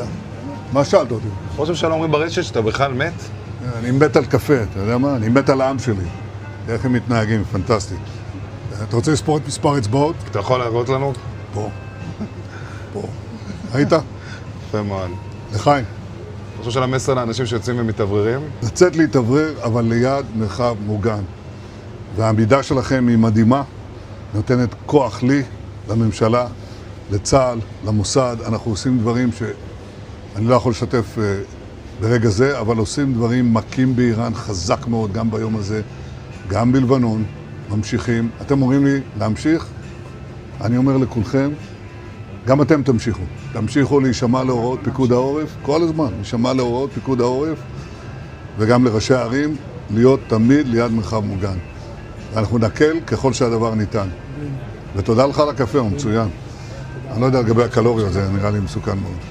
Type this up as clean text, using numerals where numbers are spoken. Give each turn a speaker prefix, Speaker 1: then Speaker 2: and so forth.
Speaker 1: יודע. מה שאלת אותי?
Speaker 2: ראש הממשלה אומרים ברשת שאתה בכלל מת?
Speaker 1: אני מת על קפה, אתה יודע מה? אני מת על העם שלי. איך הם מתנהגים, פנטסטי. אתה רוצה לספור את מספר אצבעות?
Speaker 2: אתה יכול להראות לנו?
Speaker 1: פה. פה. ראית?
Speaker 2: יפה מאוד.
Speaker 1: לחיים.
Speaker 2: ראש הממשלה מסר לאנשים שיוצאים ומתאווררים?
Speaker 1: לצאת להתאוורר, אבל ליד מרחב מוגן. והעמידה שלכם היא מדהימה, נותנת כוח לי, לממשלה, לצה"ל, למוסד. אנחנו עושים דברים שאני לא יכול לשתף ברגע זה, אבל עושים דברים מכים באיראן חזק מאוד, גם ביום הזה, גם בלבנון, ממשיכים. אתם אומרים לי להמשיך? אני אומר לכולכם, גם אתם תמשיכו. תמשיכו להישמע להוראות פיקוד העורף, כל הזמן, להישמע להוראות פיקוד העורף, וגם לראשי הערים, להיות תמיד ליד מרחב מוגן. ואנחנו נקל ככל שהדבר ניתן. ותודה לך על הקפה, הוא מצוין. אני לא יודע לגבי הקלוריות, זה נראה לי מסוכן מאוד.